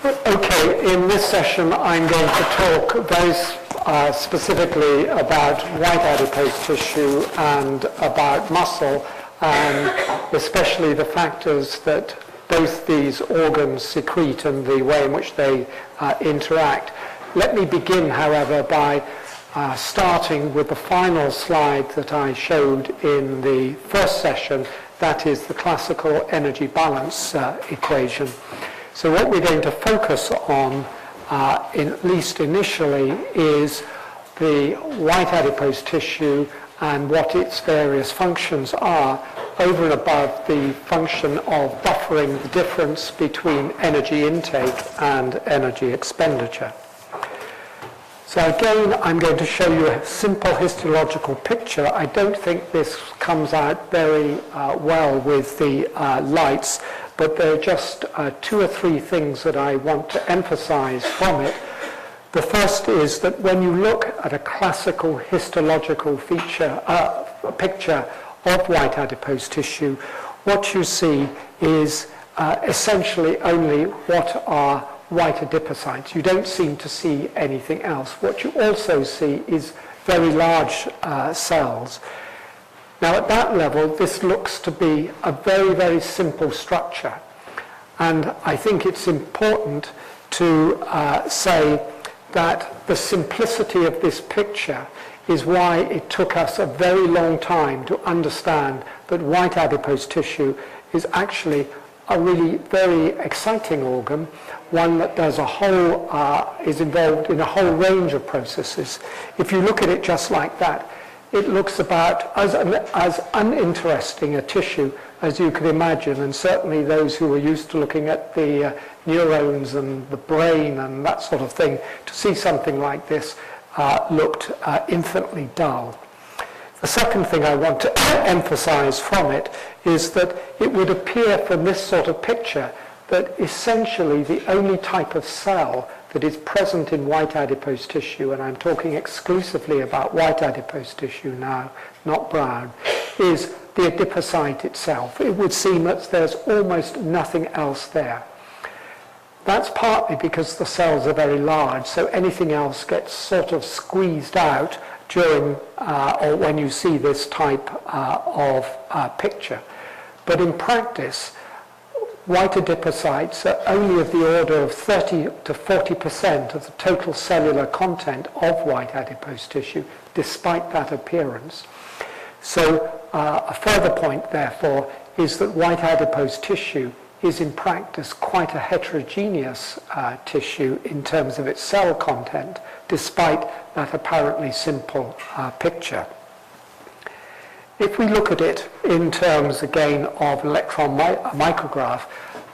Okay, in this session I'm going to talk very specifically about white adipose tissue and about muscle, and especially the factors that both these organs secrete and the way in which they interact. Let me begin, however, by starting with the final slide that I showed in the first session, that is the classical energy balance equation. So what we're going to focus on, at least initially, is the white adipose tissue and what its various functions are, over and above the function of buffering the difference between energy intake and energy expenditure. So again, I'm going to show you a simple histological picture. I don't think this comes out very well with the lights, but there are just two or three things that I want to emphasize from it. The first is that when you look at a classical histological picture of white adipose tissue, what you see is essentially only what are white adipocytes. You don't seem to see anything else. What you also see is very large cells. Now at that level, this looks to be a very, very simple structure. And I think it's important to say that the simplicity of this picture is why it took us a very long time to understand that white adipose tissue is actually a really very exciting organ, one that does is involved in a whole range of processes. If you look at it just like that, it looks about as uninteresting a tissue as you could imagine, and certainly those who were used to looking at the neurons and the brain and that sort of thing, to see something like this looked infinitely dull. The second thing I want to emphasize from it is that it would appear from this sort of picture that essentially the only type of cell that is present in white adipose tissue, and I'm talking exclusively about white adipose tissue now, not brown, is the adipocyte itself. It would seem that there's almost nothing else there. That's partly because the cells are very large, so anything else gets sort of squeezed out during or when you see this type of picture. But in practice, white adipocytes are only of the order of 30 to 40% of the total cellular content of white adipose tissue, despite that appearance. So a further point, therefore, is that white adipose tissue is in practice quite a heterogeneous tissue in terms of its cell content, despite that apparently simple picture. If we look at it in terms, again, of electron micrograph,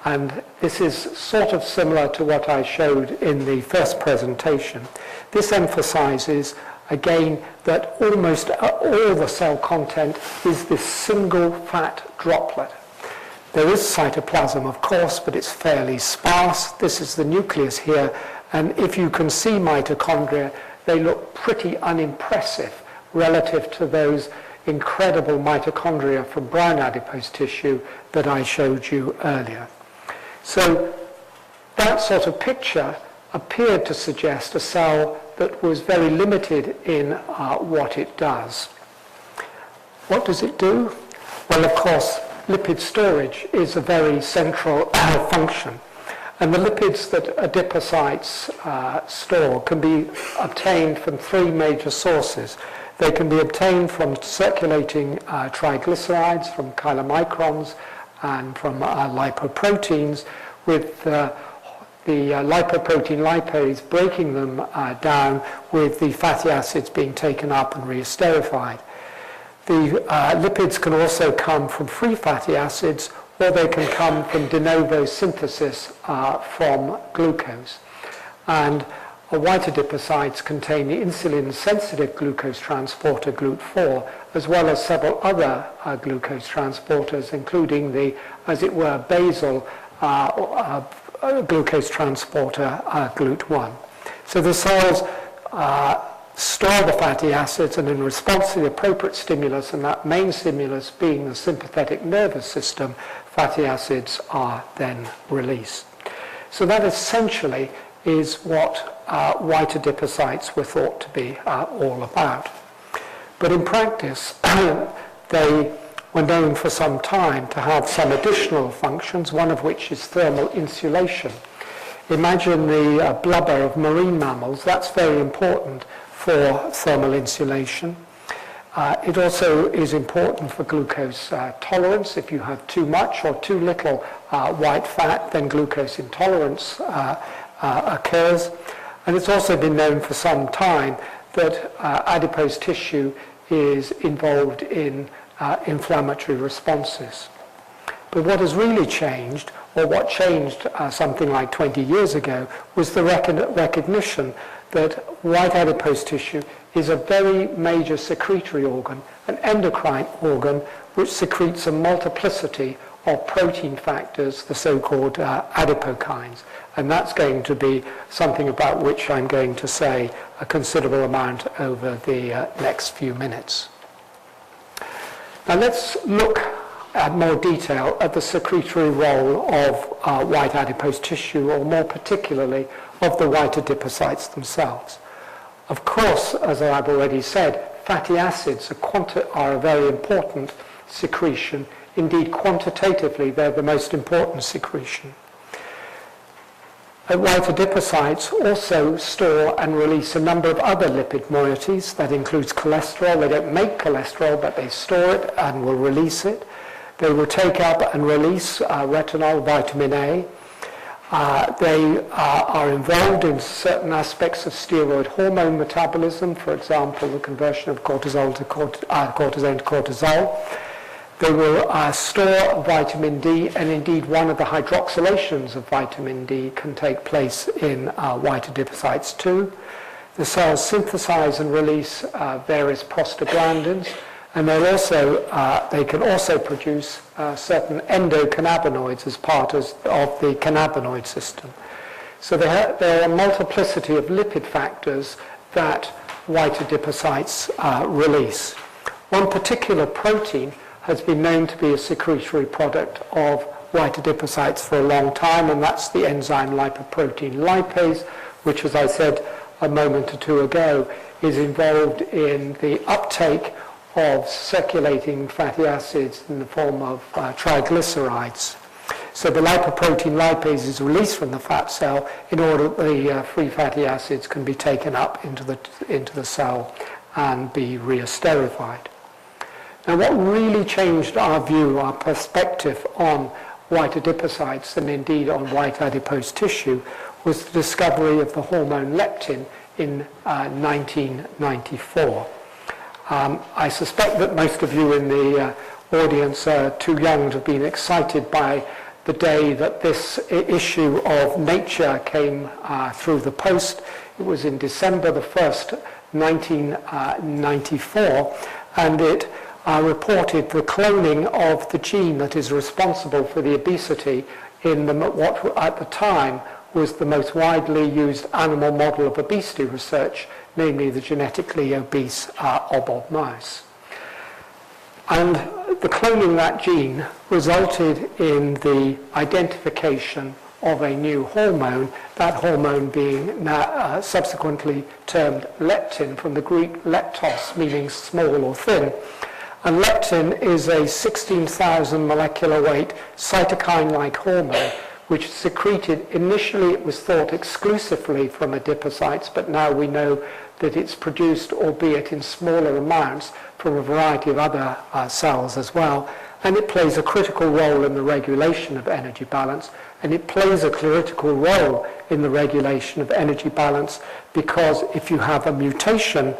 and this is sort of similar to what I showed in the first presentation, this emphasizes, again, that almost all the cell content is this single fat droplet. There is cytoplasm, of course, but it's fairly sparse. This is the nucleus here, and if you can see mitochondria, they look pretty unimpressive relative to those incredible mitochondria from brown adipose tissue that I showed you earlier. So that sort of picture appeared to suggest a cell that was very limited in what it does. What does it do? Well, of course, lipid storage is a very central function. And the lipids that adipocytes store can be obtained from three major sources. They can be obtained from circulating triglycerides, from chylomicrons, and from lipoproteins, with the lipoprotein lipase breaking them down, with the fatty acids being taken up and reesterified. The lipids can also come from free fatty acids, or they can come from de novo synthesis from glucose. And white adipocytes contain the insulin-sensitive glucose transporter GLUT4, as well as several other glucose transporters, including the, as it were, basal glucose transporter GLUT1. So the cells store the fatty acids, and in response to the appropriate stimulus, and that main stimulus being the sympathetic nervous system, fatty acids are then released. So that essentially is what white adipocytes were thought to be all about. But in practice, they were known for some time to have some additional functions, one of which is thermal insulation. Imagine the blubber of marine mammals. That's very important for thermal insulation. It also is important for glucose tolerance. If you have too much or too little white fat, then glucose intolerance occurs. And it's also been known for some time that adipose tissue is involved in inflammatory responses. But what has really changed, or what changed something like 20 years ago, was the recognition that white adipose tissue is a very major secretory organ, an endocrine organ, which secretes a multiplicity of protein factors, the so-called Adipokines. And that's going to be something about which I'm going to say a considerable amount over the next few minutes. Now let's look at more detail at the secretory role of white adipose tissue, or more particularly of the white adipocytes themselves. Of course, as I've already said, fatty acids are a very important secretion. Indeed, quantitatively, they're the most important secretion. White adipocytes also store and release a number of other lipid moieties. That includes cholesterol. They don't make cholesterol, but they store it and will release it. They will take up and release retinol, vitamin A. They are involved in certain aspects of steroid hormone metabolism, for example, the conversion of cortisone to cortisol. They will store vitamin D, and indeed one of the hydroxylations of vitamin D can take place in white adipocytes too. The cells synthesize and release various prostaglandins, and they can also produce certain endocannabinoids as part of the cannabinoid system. So there are a multiplicity of lipid factors that white adipocytes release. One particular protein has been known to be a secretory product of white adipocytes for a long time, and that's the enzyme lipoprotein lipase, which, as I said a moment or two ago, is involved in the uptake of circulating fatty acids in the form of triglycerides. So the lipoprotein lipase is released from the fat cell in order that the free fatty acids can be taken up into the cell and be reesterified. Now, what really changed our view, our perspective on white adipocytes, and indeed on white adipose tissue, was the discovery of the hormone leptin in 1994. I suspect that most of you in the audience are too young to have been excited by the day that this issue of Nature came through the post. It was in December the 1st, 1994, and it reported the cloning of the gene that is responsible for the obesity in what at the time was the most widely used animal model of obesity research, namely the genetically obese obob mouse. And the cloning of that gene resulted in the identification of a new hormone, that hormone being subsequently termed leptin, from the Greek leptos, meaning small or thin. And leptin is a 16,000 molecular weight cytokine-like hormone, which is secreted, initially it was thought exclusively from adipocytes, but now we know that it's produced, albeit in smaller amounts, from a variety of other cells as well. And it plays a critical role in the regulation of energy balance, and it plays a critical role in the regulation of energy balance because if you have a mutation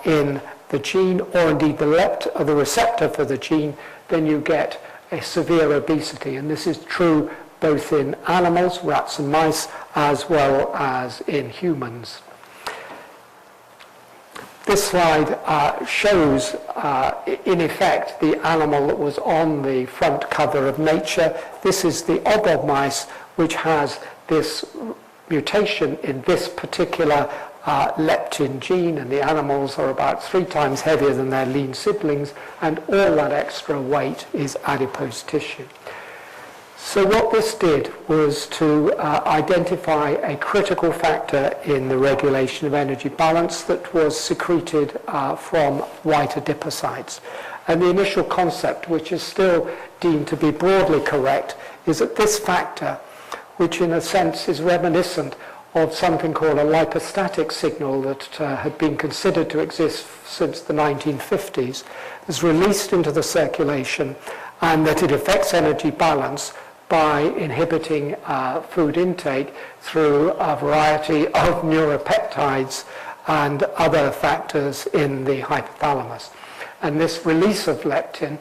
in the gene, or indeed the receptor for the gene, then you get a severe obesity. And this is true both in animals, rats and mice, as well as in humans. This slide shows, in effect, the animal that was on the front cover of Nature. This is the obob mice, which has this mutation in this particular leptin gene, and the animals are about 3 times heavier than their lean siblings, and all that extra weight is adipose tissue. So what this did was to identify a critical factor in the regulation of energy balance that was secreted from white adipocytes. And the initial concept, which is still deemed to be broadly correct, is that this factor, which in a sense is reminiscent of something called a lipostatic signal that had been considered to exist since the 1950s, is released into the circulation, and that it affects energy balance by inhibiting food intake through a variety of neuropeptides and other factors in the hypothalamus. And this release of leptin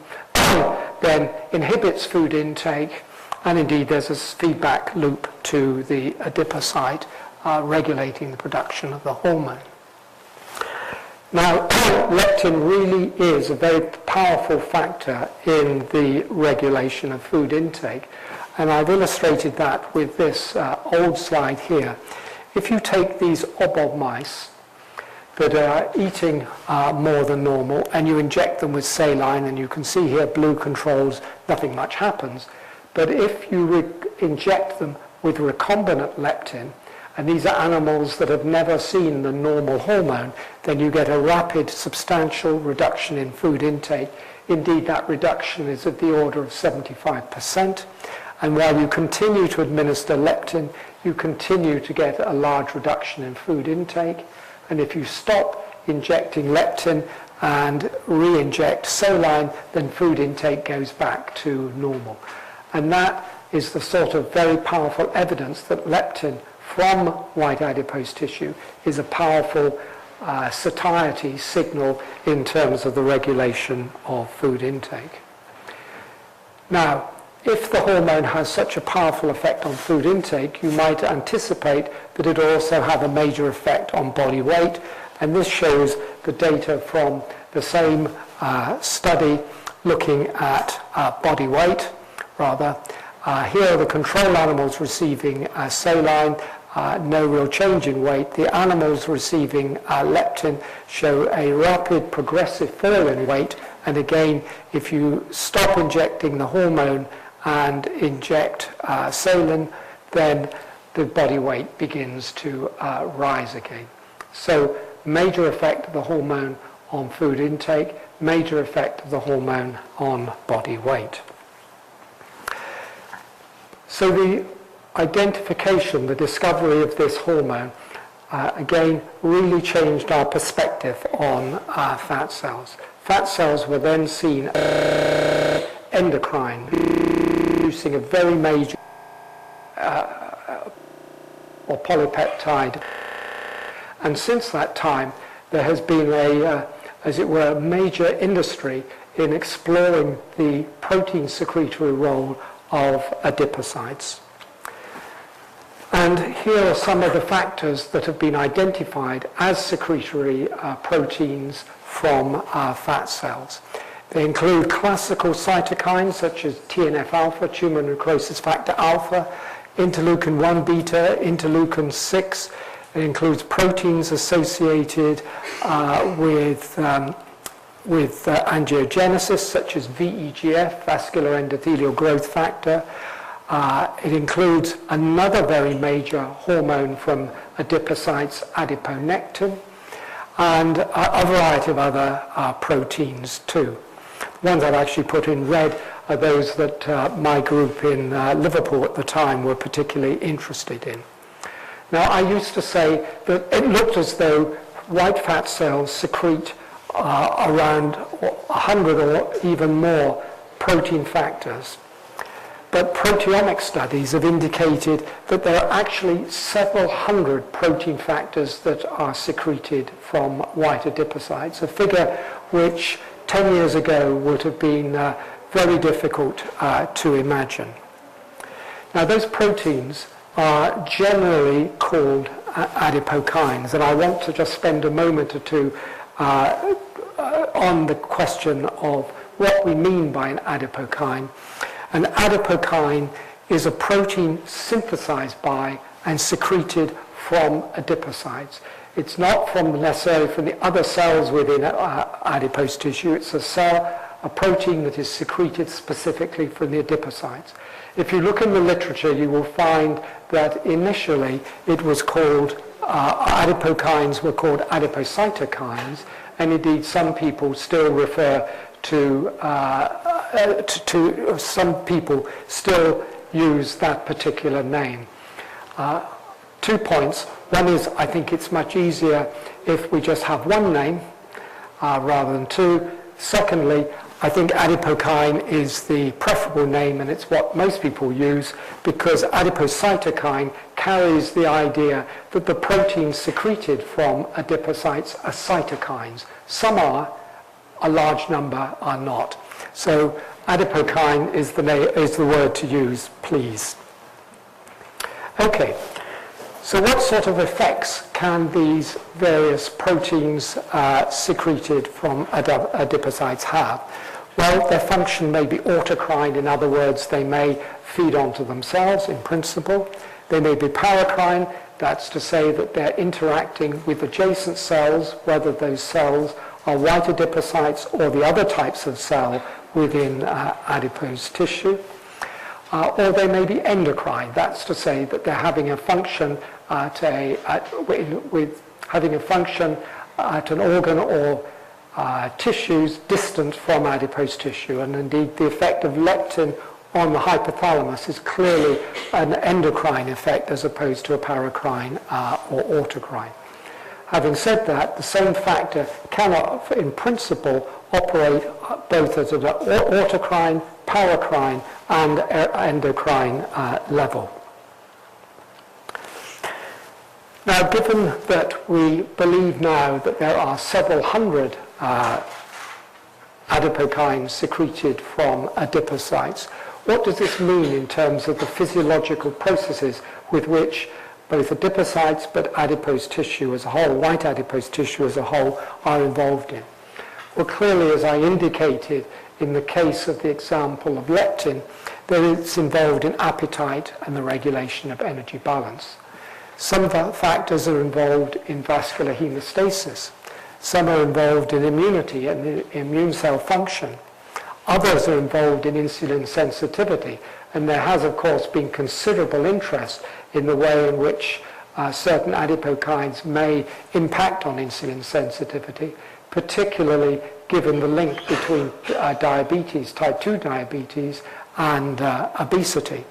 then inhibits food intake, and indeed there's a feedback loop to the adipocyte regulating the production of the hormone. Now, leptin really is a very powerful factor in the regulation of food intake, and I've illustrated that with this old slide here. If you take these obob mice that are eating more than normal, and you inject them with saline, and you can see here blue controls, nothing much happens. But if you inject them with recombinant leptin, and these are animals that have never seen the normal hormone, then you get a rapid, substantial reduction in food intake. Indeed, that reduction is of the order of 75%. And while you continue to administer leptin, you continue to get a large reduction in food intake. And if you stop injecting leptin and re-inject saline, then food intake goes back to normal. And that is the sort of very powerful evidence that leptin from white adipose tissue is a powerful satiety signal in terms of the regulation of food intake. Now, if the hormone has such a powerful effect on food intake, you might anticipate that it will also have a major effect on body weight, and this shows the data from the same study looking at body weight, rather. Here are the control animals receiving saline, no real change in weight. The animals receiving leptin show a rapid progressive fall in weight, and again, if you stop injecting the hormone and inject saline, then the body weight begins to rise again. So major effect of the hormone on food intake, major effect of the hormone on body weight. So the identification, the discovery of this hormone, again, really changed our perspective on fat cells. Fat cells were then seen as endocrine, producing a very major or polypeptide. And since that time, there has been a, as it were, major industry in exploring the protein secretory role of adipocytes. And here are some of the factors that have been identified as secretory proteins from fat cells. They include classical cytokines such as TNF-alpha, tumor necrosis factor alpha, interleukin-1 beta, interleukin-6. It includes proteins associated with angiogenesis, such as VEGF, vascular endothelial growth factor. It includes another very major hormone from adipocytes, adiponectin, and a variety of other proteins too. The ones I've actually put in red are those that my group in Liverpool at the time were particularly interested in. Now, I used to say that it looked as though white fat cells secrete around 100 or even more protein factors. But proteomic studies have indicated that there are actually several hundred protein factors that are secreted from white adipocytes, a figure which 10 years ago would have been very difficult to imagine. Now, those proteins are generally called adipokines, and I want to just spend a moment or two on the question of what we mean by an adipokine. An adipokine is a protein synthesized by and secreted from adipocytes. It's not necessarily from the other cells within adipose tissue. It's a cell a protein that is secreted specifically from the adipocytes. If you look in the literature, you will find that initially it was called, adipokines were called adipocytokines, and indeed some people still refer to some people still use that particular name. 2 points. One is, I think it's much easier if we just have one name rather than two. Secondly, I think adipokine is the preferable name, and it's what most people use, because adipocytokine carries the idea that the proteins secreted from adipocytes are cytokines. Some are, a large number are not. So adipokine is the word to use, please. Okay, so what sort of effects can these various proteins secreted from adipocytes have? Well, their function may be autocrine. In other words, they may feed onto themselves in principle. They may be paracrine. That's to say that they're interacting with adjacent cells, whether those cells are white adipocytes or the other types of cell within adipose tissue. Or they may be endocrine. That's to say that they're having a function at an organ or tissues distant from adipose tissue. And indeed, the effect of leptin on the hypothalamus is clearly an endocrine effect as opposed to a paracrine or autocrine. Having said that, the same factor cannot, in principle, operate both at an autocrine, paracrine, and endocrine level. Now, given that we believe now that there are several hundred adipokines secreted from adipocytes, what does this mean in terms of the physiological processes with which both adipocytes but adipose tissue as a whole, white adipose tissue as a whole, are involved in? Well, clearly, as I indicated in the case of the example of leptin, that it's involved in appetite and the regulation of energy balance. Some factors are involved in vascular hemostasis. Some are involved in immunity and the immune cell function. Others are involved in insulin sensitivity, and there has, of course, been considerable interest in the way in which certain adipokines may impact on insulin sensitivity, particularly given the link between diabetes, type 2 diabetes, and obesity.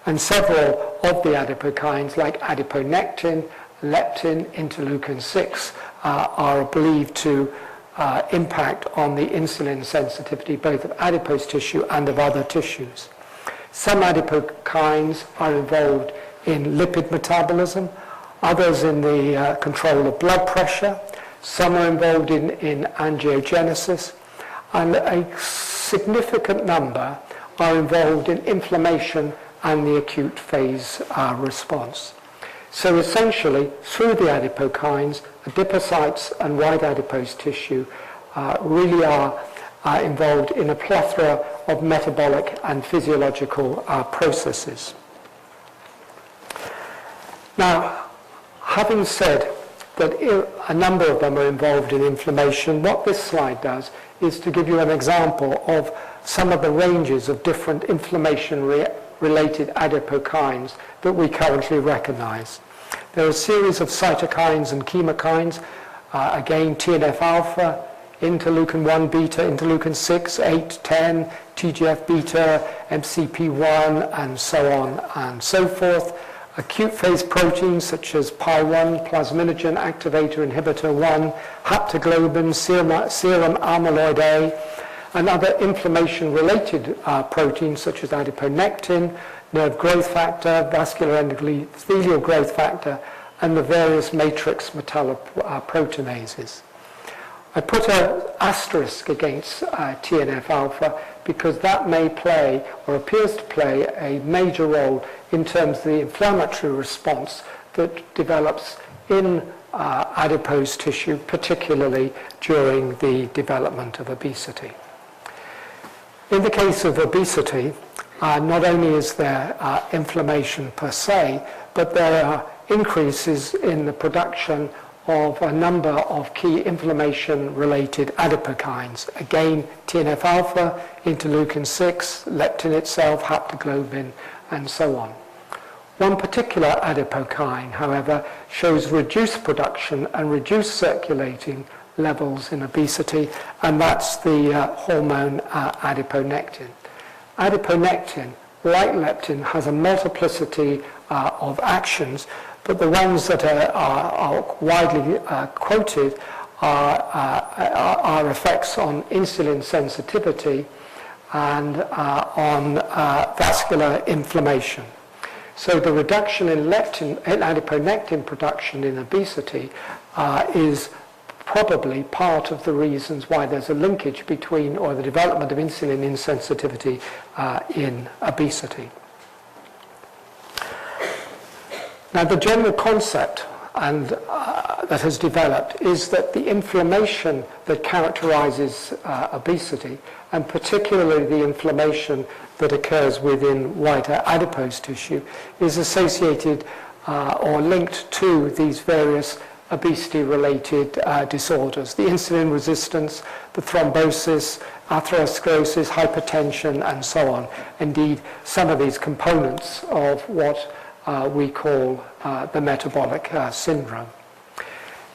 And several of the adipokines, like adiponectin, leptin, interleukin-6, are believed to impact on the insulin sensitivity both of adipose tissue and of other tissues. Some adipokines are involved in lipid metabolism, others in the control of blood pressure, some are involved in angiogenesis, and a significant number are involved in inflammation and the acute phase response. So essentially, through the adipokines, adipocytes and white adipose tissue really are involved in a plethora of metabolic and physiological processes. Now, having said that a number of them are involved in inflammation, what this slide does is to give you an example of some of the ranges of different inflammation-related adipokines that we currently recognize. There are a series of cytokines and chemokines, again TNF-alpha, interleukin-1 beta, interleukin-6, 8, 10, TGF-beta, MCP-1, and so on and so forth. Acute phase proteins such as PI1, plasminogen activator inhibitor 1, haptoglobin, serum amyloid A, and other inflammation-related proteins such as adiponectin, nerve growth factor, vascular endothelial growth factor, and the various matrix metalloproteinases. I put an asterisk against TNF-alpha because that may play, or appears to play, a major role in terms of the inflammatory response that develops in adipose tissue, particularly during the development of obesity. In the case of obesity, not only is there inflammation per se, but there are increases in the production of a number of key inflammation-related adipokines. Again, TNF-alpha, interleukin-6, leptin itself, haptoglobin, and so on. One particular adipokine, however, shows reduced production and reduced circulating levels in obesity, and that's the hormone adiponectin. Adiponectin, like leptin, has a multiplicity of actions, but the ones that are widely quoted are effects on insulin sensitivity and on vascular inflammation. So the reduction in adiponectin production in obesity is probably part of the reasons why there's a linkage between, or the development of insulin insensitivity in obesity. Now, the general concept that has developed is that the inflammation that characterizes obesity, and particularly the inflammation that occurs within white adipose tissue, is associated or linked to these various obesity-related disorders: the insulin resistance, the thrombosis, atherosclerosis, hypertension, and so on. Indeed, some of these components of what we call the metabolic syndrome.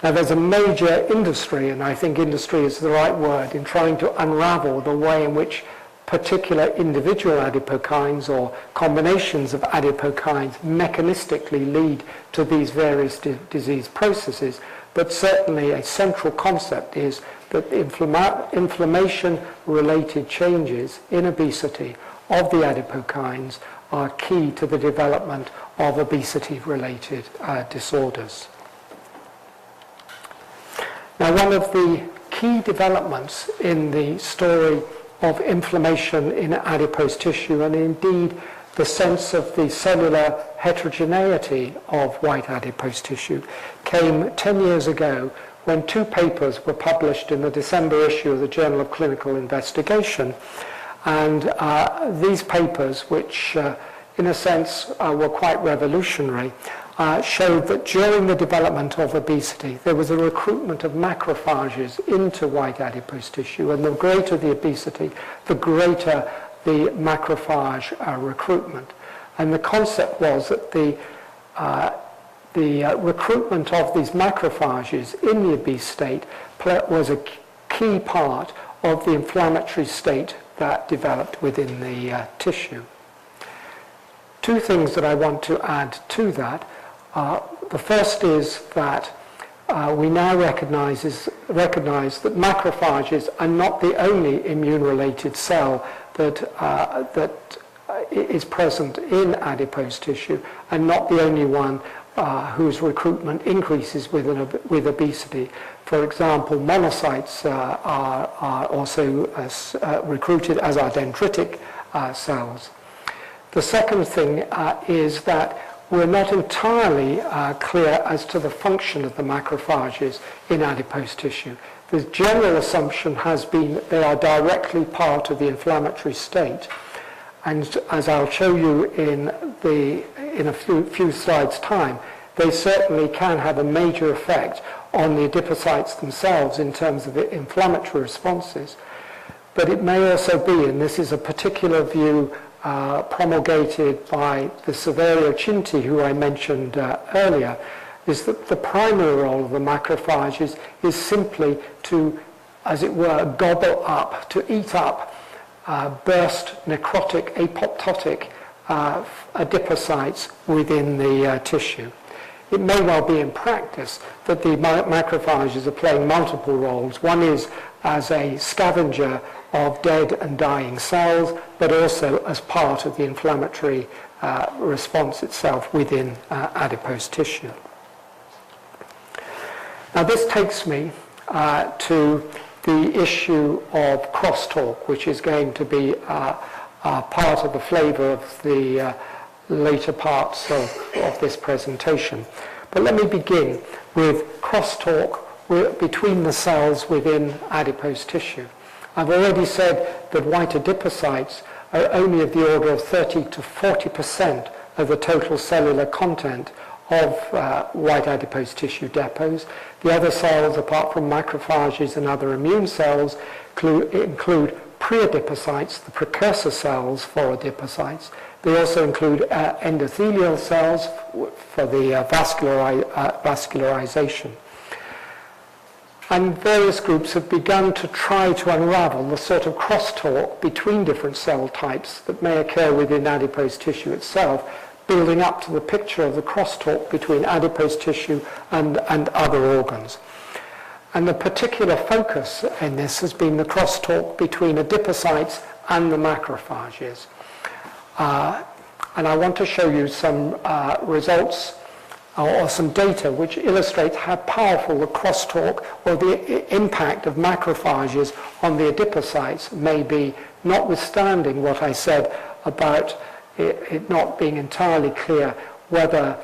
Now, there's a major industry, and I think industry is the right word, in trying to unravel the way in which particular individual adipokines or combinations of adipokines mechanistically lead to these various disease processes. But certainly a central concept is that inflammation-related changes in obesity of the adipokines are key to the development of obesity-related disorders. Now, one of the key developments in the story of inflammation in adipose tissue, and indeed the sense of the cellular heterogeneity of white adipose tissue, came 10 years ago when two papers were published in the December issue of the Journal of Clinical Investigation. And these papers, which in a sense were quite revolutionary, showed that during the development of obesity, there was a recruitment of macrophages into white adipose tissue, and the greater the obesity, the greater the macrophage recruitment. And the concept was that the recruitment of these macrophages in the obese state was a key part of the inflammatory state that developed within the tissue. Two things that I want to add to that. The first is that we now recognize that macrophages are not the only immune-related cell that is present in adipose tissue, and not the only one whose recruitment increases with obesity. For example, monocytes are also recruited, as are dendritic cells. The second thing is that we're not entirely clear as to the function of the macrophages in adipose tissue. The general assumption has been that they are directly part of the inflammatory state. And as I'll show you in a few slides' time, they certainly can have a major effect on the adipocytes themselves in terms of the inflammatory responses. But it may also be, and this is a particular view promulgated by the Severio Cinti, who I mentioned earlier, is that the primary role of the macrophages is simply to, as it were, gobble up, to eat up, burst necrotic, apoptotic adipocytes within the tissue. It may well be in practice that the macrophages are playing multiple roles. One is as a scavenger of dead and dying cells, but also as part of the inflammatory response itself within adipose tissue. Now, this takes me to the issue of crosstalk, which is going to be part of the flavor of the later parts of this presentation. But let me begin with crosstalk between the cells within adipose tissue. I've already said that white adipocytes are only of the order of 30 to 40% of the total cellular content of white adipose tissue depots. The other cells, apart from macrophages and other immune cells, include pre-adipocytes, the precursor cells for adipocytes. They also include endothelial cells for the vascularization. And various groups have begun to try to unravel the sort of crosstalk between different cell types that may occur within adipose tissue itself, building up to the picture of the crosstalk between adipose tissue and other organs. And the particular focus in this has been the crosstalk between adipocytes and the macrophages. And I want to show you some results or some data which illustrates how powerful the crosstalk or the impact of macrophages on the adipocytes may be, notwithstanding what I said about it not being entirely clear whether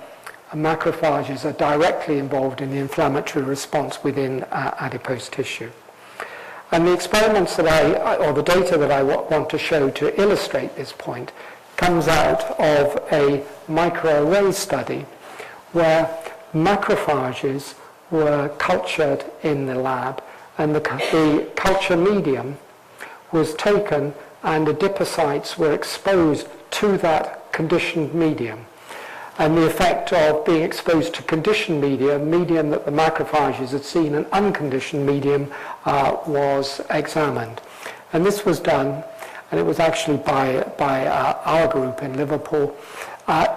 macrophages are directly involved in the inflammatory response within adipose tissue. And the experiments that or the data that I want to show to illustrate this point comes out of a microarray study where macrophages were cultured in the lab, and the culture medium was taken and adipocytes were exposed to that conditioned medium. And the effect of being exposed to conditioned medium that the macrophages had seen, an unconditioned medium, was examined. And this was done, and it was actually by our group in Liverpool,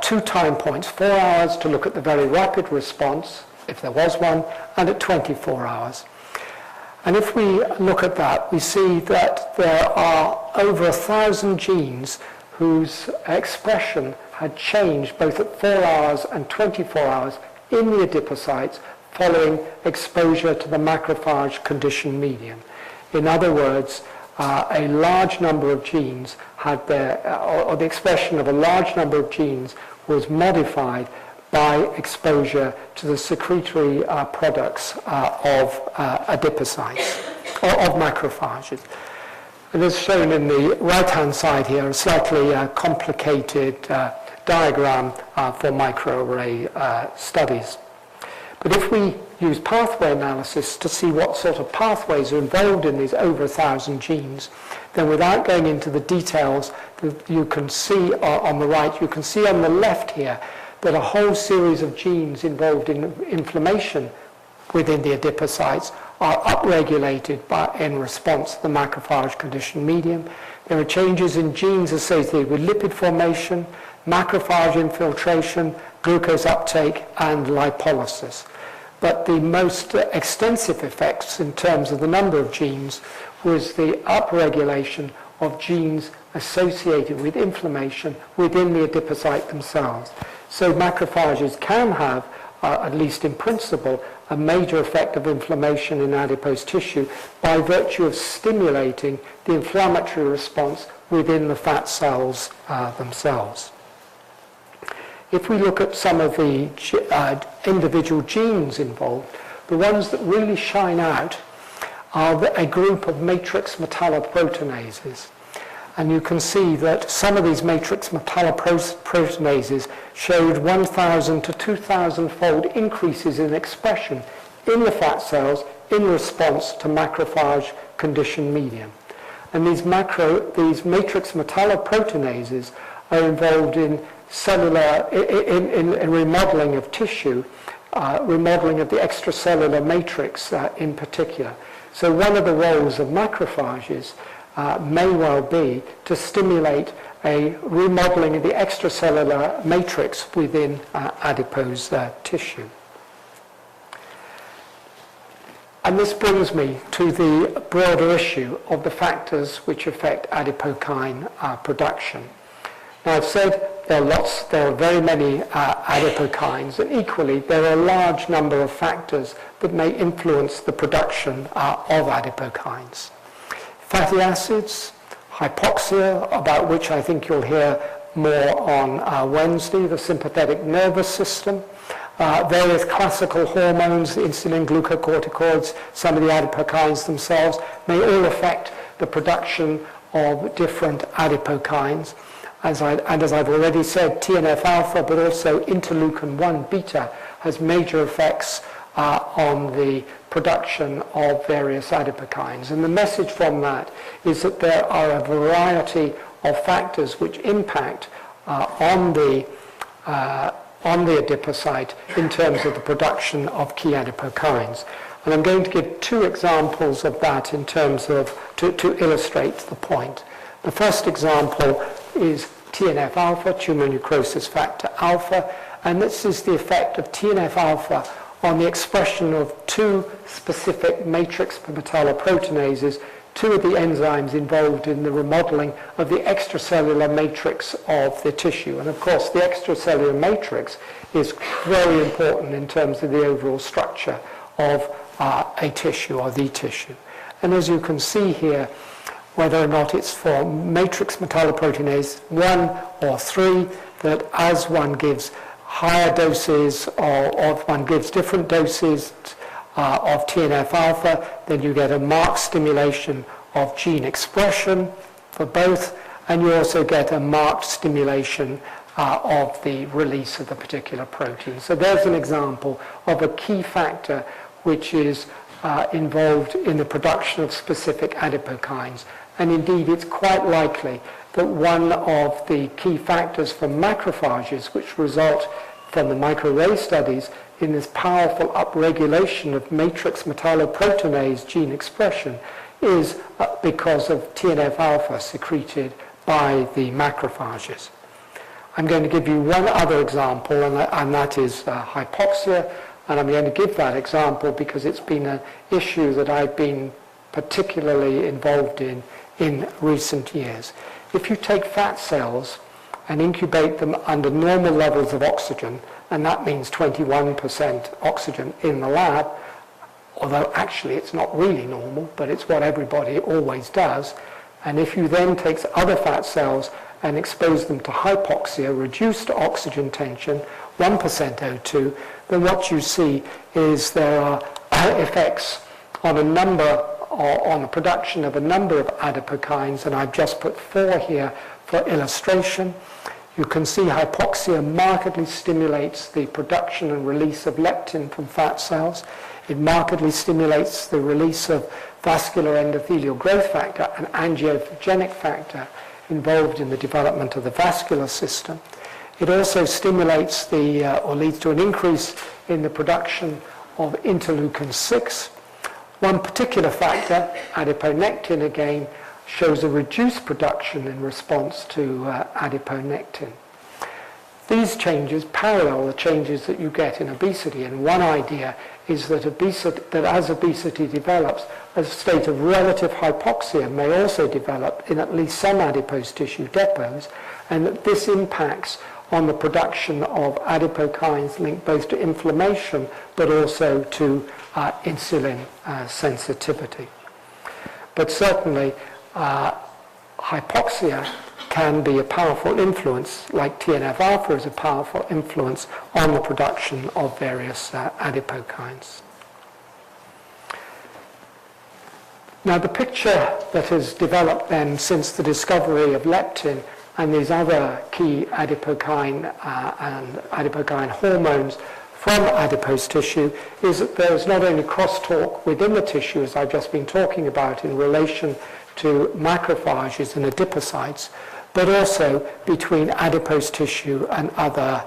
2 time points, 4 hours to look at the very rapid response, if there was one, and at 24 hours. And if we look at that, we see that there are over 1,000 genes whose expression had changed both at 4 hours and 24 hours in the adipocytes following exposure to the macrophage conditioned medium. In other words, a large number of genes had or the expression of a large number of genes was modified by exposure to the secretory products of adipocytes, or of macrophages. And as shown in the right-hand side here, a slightly complicated diagram for microarray studies. But if we use pathway analysis to see what sort of pathways are involved in these over 1,000 genes, then without going into the details, you can see on the right, you can see on the left here that a whole series of genes involved in inflammation within the adipocytes are upregulated in response to the macrophage conditioned medium. There are changes in genes associated with lipid formation, macrophage infiltration, glucose uptake, and lipolysis. But the most extensive effects in terms of the number of genes was the upregulation of genes associated with inflammation within the adipocyte themselves. So macrophages can have, at least in principle, a major effect of inflammation in adipose tissue by virtue of stimulating the inflammatory response within the fat cells themselves. If we look at some of the individual genes involved, the ones that really shine out are a group of matrix metalloproteinases. And you can see that some of these matrix metalloproteinases showed 1,000 to 2,000-fold increases in expression in the fat cells in response to macrophage conditioned medium. And these matrix metalloproteinases are involved in cellular, in remodeling of tissue, remodeling of the extracellular matrix in particular. So one of the roles of macrophages may well be to stimulate a remodeling of the extracellular matrix within adipose tissue. And this brings me to the broader issue of the factors which affect adipokine production. Now I've said there are very many adipokines, and equally there are a large number of factors that may influence the production of adipokines. Fatty acids, hypoxia, about which I think you'll hear more on Wednesday, the sympathetic nervous system, various classical hormones, insulin, glucocorticoids, some of the adipokines themselves, may all affect the production of different adipokines. as I've already said, TNF-alpha, but also interleukin-1 beta has major effects on the production of various adipokines. And the message from that is that there are a variety of factors which impact on the adipocyte in terms of the production of key adipokines. And I'm going to give two examples of that in terms of, to illustrate the point. The first example is TNF-alpha, tumor necrosis factor alpha, and this is the effect of TNF-alpha on the expression of two specific matrix metalloproteinases, two of the enzymes involved in the remodeling of the extracellular matrix of the tissue. And of course, the extracellular matrix is very important in terms of the overall structure of a tissue or the tissue. And as you can see here, whether or not it's for matrix metalloproteinase 1 or 3, that as one gives higher doses or one gives different doses of TNF-alpha, then you get a marked stimulation of gene expression for both, and you also get a marked stimulation of the release of the particular protein. So there's an example of a key factor which is involved in the production of specific adipokines. And indeed, it's quite likely that one of the key factors for macrophages, which result from the microarray studies in this powerful upregulation of matrix metalloproteinase gene expression, is because of TNF-alpha secreted by the macrophages. I'm going to give you one other example, and that is hypoxia. And I'm going to give that example because it's been an issue that I've been particularly involved in recent years. If you take fat cells and incubate them under normal levels of oxygen, and that means 21% oxygen in the lab, although actually it's not really normal, but it's what everybody always does. And if you then take other fat cells and expose them to hypoxia, reduced oxygen tension, 1% O2, then what you see is there are effects on the production of a number of adipokines, and I've just put 4 here for illustration. You can see hypoxia markedly stimulates the production and release of leptin from fat cells. It markedly stimulates the release of vascular endothelial growth factor, an angiogenic factor involved in the development of the vascular system. It also stimulates or leads to an increase in the production of interleukin-6. One particular factor, adiponectin again, shows a reduced production in response to adiponectin. These changes parallel the changes that you get in obesity, and one idea is that as obesity develops, a state of relative hypoxia may also develop in at least some adipose tissue depots, and that this impacts on the production of adipokines linked both to inflammation but also to insulin sensitivity. But certainly, hypoxia can be a powerful influence, like TNF-alpha is a powerful influence on the production of various adipokines. Now, the picture that has developed then since the discovery of leptin and these other key adipokine and adipokine hormones from adipose tissue is that there is not only crosstalk within the tissue, as I've just been talking about in relation to macrophages and adipocytes, but also between adipose tissue and other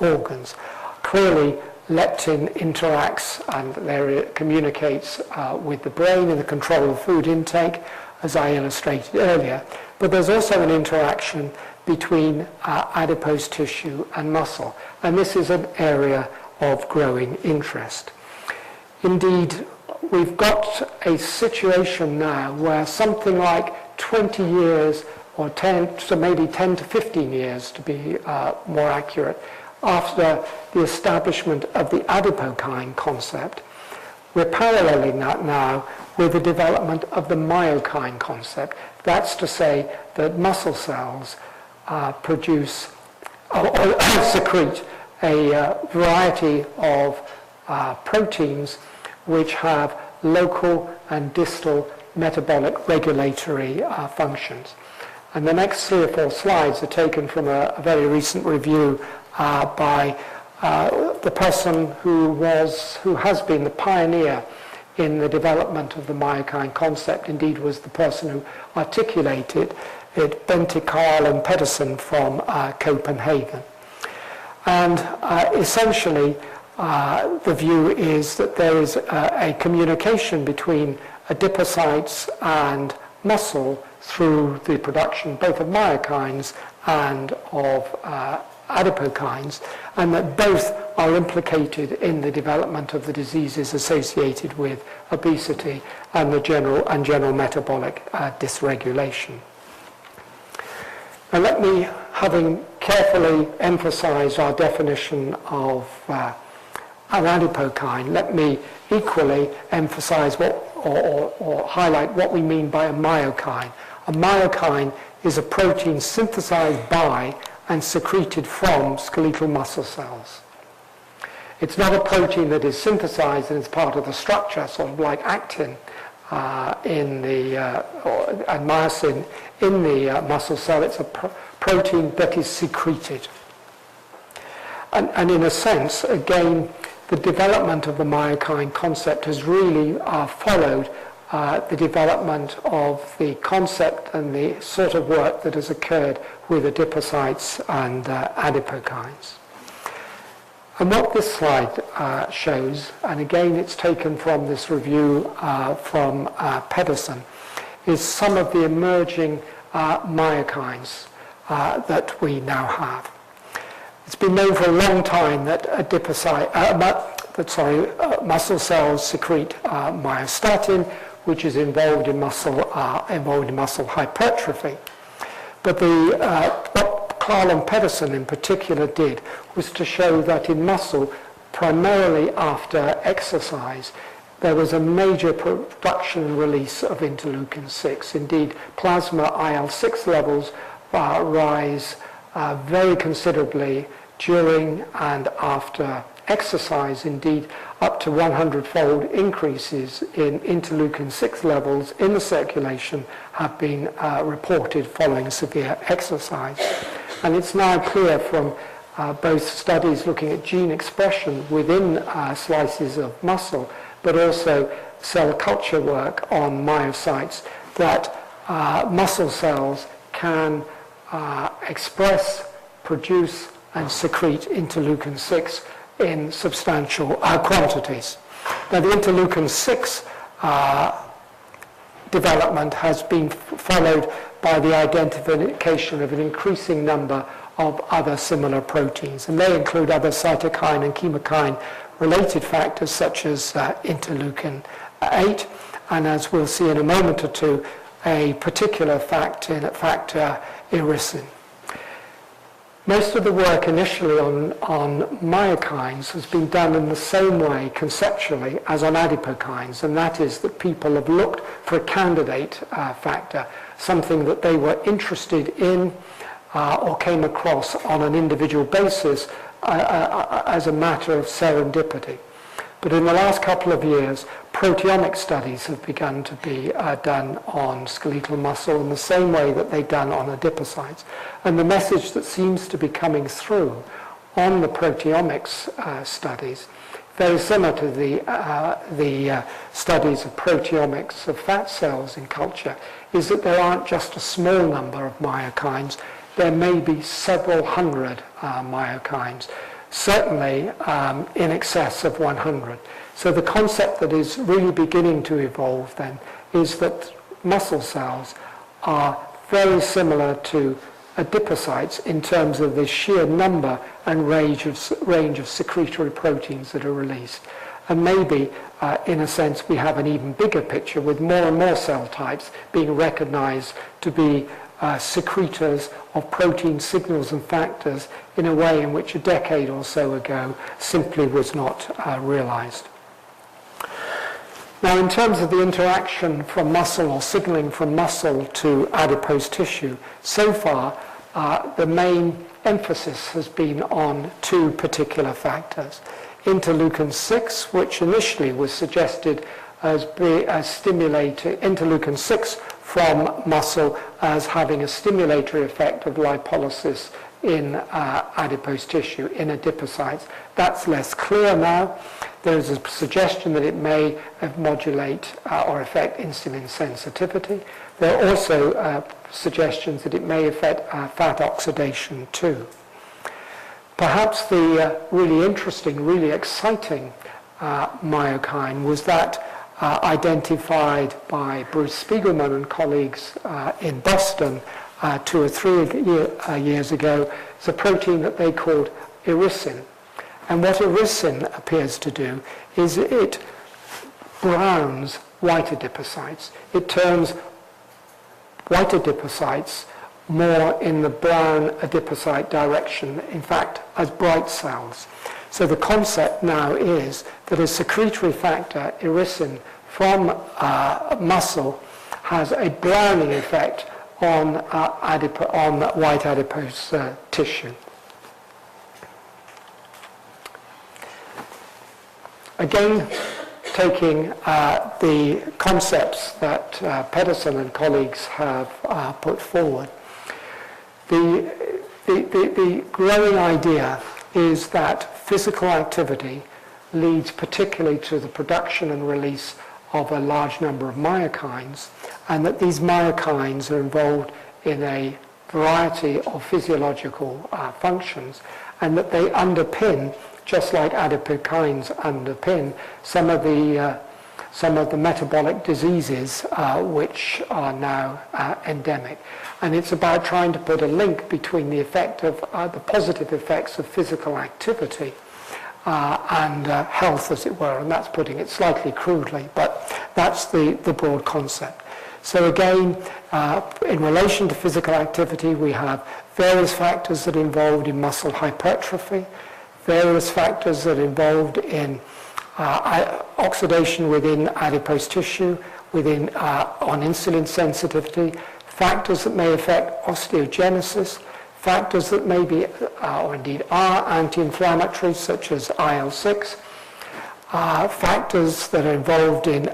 organs. Clearly, leptin interacts and there communicates with the brain in the control of food intake, as I illustrated earlier. But there's also an interaction between adipose tissue and muscle, and this is an area of growing interest. Indeed, we've got a situation now where something like 20 years or 10, so maybe 10 to 15 years to be more accurate, after the establishment of the adipokine concept, we're paralleling that now with the development of the myokine concept. That's to say that muscle cells produce or secrete a variety of proteins which have local and distal metabolic regulatory functions. And the next 3 or 4 slides are taken from a very recent review by the person who has been the pioneer in the development of the myokine concept, indeed was the person who articulated it, Bente Carl and Pedersen from Copenhagen. And essentially, the view is that there is a communication between adipocytes and muscle through the production both of myokines and of adipokines, and that both are implicated in the development of the diseases associated with obesity and the general metabolic dysregulation. Now let me, having carefully emphasized our definition of an adipokine, let me equally emphasize or highlight what we mean by a myokine. A myokine is a protein synthesized by and secreted from skeletal muscle cells. It's not a protein that is synthesized and is part of the structure, sort of like actin and myosin in the muscle cell. It's a protein that is secreted. And in a sense, again, the development of the myokine concept has really followed the development of the concept and the sort of work that has occurred with adipocytes and adipokines. And what this slide shows, and again it's taken from this review from Pedersen, is some of the emerging myokines that we now have. It's been known for a long time that muscle cells secrete myostatin, which is involved in muscle hypertrophy. But what Carl and Pedersen in particular did was to show that in muscle, primarily after exercise, there was a major production and release of interleukin-6. Indeed, plasma IL-6 levels rise very considerably during and after exercise. Indeed, up to 100-fold increases in interleukin-6 levels in the circulation have been reported following severe exercise. And it's now clear from both studies looking at gene expression within slices of muscle, but also cell culture work on myocytes, that muscle cells can express, produce, and secrete interleukin-6 in substantial quantities. Now, the interleukin-6 development has been followed by the identification of an increasing number of other similar proteins, and they include other cytokine and chemokine related factors such as interleukin-8, and as we'll see in a moment or two, a particular factor irisin. Most of the work initially on myokines has been done in the same way conceptually as on adipokines, and that is that people have looked for a candidate factor, something that they were interested in or came across on an individual basis as a matter of serendipity. But in the last couple of years, proteomic studies have begun to be done on skeletal muscle in the same way that they've done on adipocytes. And the message that seems to be coming through on the proteomics studies, very similar to the studies of proteomics of fat cells in culture, is that there aren't just a small number of myokines. There may be several hundred myokines, certainly in excess of 100. So the concept that is really beginning to evolve then is that muscle cells are very similar to adipocytes in terms of the sheer number and range of secretory proteins that are released. And maybe, in a sense, we have an even bigger picture with more and more cell types being recognized to be secretors of protein signals and factors in a way in which a decade or so ago simply was not realized. Now, in terms of the interaction from muscle or signaling from muscle to adipose tissue, so far the main emphasis has been on two particular factors. Interleukin-6, which initially was suggested as stimulating interleukin-6 from muscle as having a stimulatory effect of lipolysis in adipose tissue, in adipocytes. That's less clear now. There is a suggestion that it may modulate or affect insulin sensitivity. There are also suggestions that it may affect fat oxidation too. Perhaps the really interesting, really exciting myokine was that identified by Bruce Spiegelman and colleagues in Boston 2 or 3 years ago. It's a protein that they called irisin. And what irisin appears to do is it browns white adipocytes. It turns white adipocytes more in the brown adipocyte direction, in fact, as bright cells. So the concept now is that a secretory factor, irisin, from muscle has a browning effect on white adipose tissue. Again, taking the concepts that Pedersen and colleagues have put forward, the growing idea is that physical activity leads particularly to the production and release of a large number of myokines, and that these myokines are involved in a variety of physiological functions, and that they underpin, just like adipokines underpin, some of the metabolic diseases which are now endemic. And it's about trying to put a link between the effect of the positive effects of physical activity and health, as it were, and that's putting it slightly crudely, but that's the broad concept. So again, in relation to physical activity, we have various factors that are involved in muscle hypertrophy, various factors that are involved in oxidation within adipose tissue, on insulin sensitivity, factors that may affect osteogenesis, factors that may be, or indeed are, anti-inflammatories, such as IL-6, factors that are involved in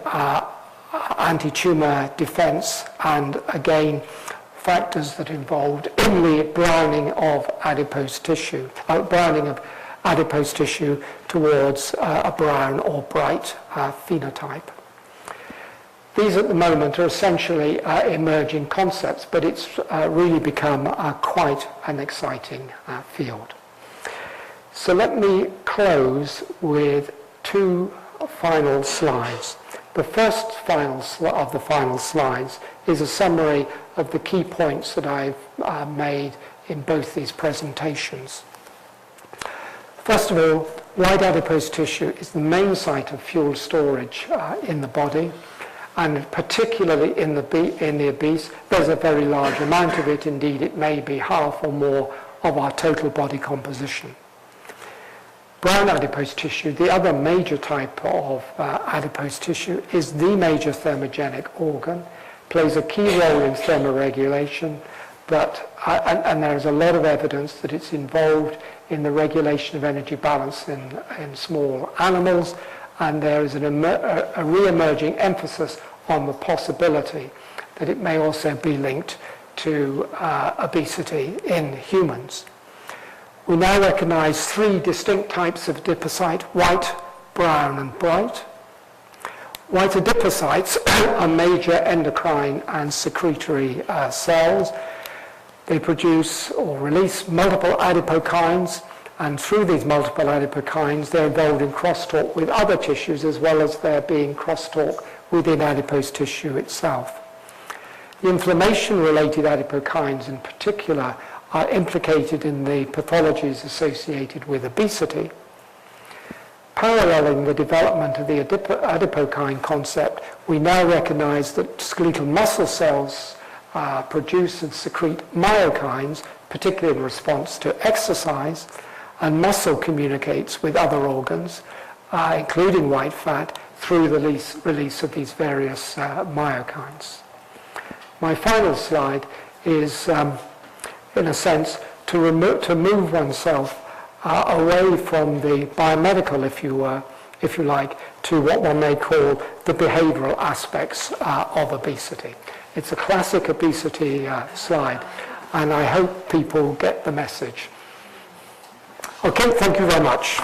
anti-tumor defense, and again, factors that are involved in the browning of adipose tissue, towards a brown or bright phenotype. These at the moment are essentially emerging concepts, but it's really become quite an exciting field. So let me close with 2 final slides. The first of the final slides is a summary of the key points that I've made in both these presentations. First of all, white adipose tissue is the main site of fuel storage in the body, and particularly in the obese. There's a very large amount of it. Indeed, it may be half or more of our total body composition. Brown adipose tissue, the other major type of adipose tissue, is the major thermogenic organ, plays a key role in thermoregulation, and there is a lot of evidence that it's involved in the regulation of energy balance in small animals, and there is a re-emerging emphasis on the possibility that it may also be linked to obesity in humans. We now recognize 3 distinct types of adipocyte: white, brown, and bright. White adipocytes are major endocrine and secretory cells. They produce or release multiple adipokines, and through these multiple adipokines, they're involved in crosstalk with other tissues, as well as there being crosstalk within adipose tissue itself. The inflammation-related adipokines in particular are implicated in the pathologies associated with obesity. Paralleling the development of the adipokine concept, we now recognize that skeletal muscle cells produce and secrete myokines, particularly in response to exercise, and muscle communicates with other organs, including white fat, through the release of these various myokines. My final slide is, in a sense, to move oneself away from the biomedical, if you like, to what one may call the behavioral aspects of obesity. It's a classic obesity slide, and I hope people get the message. Okay, thank you very much.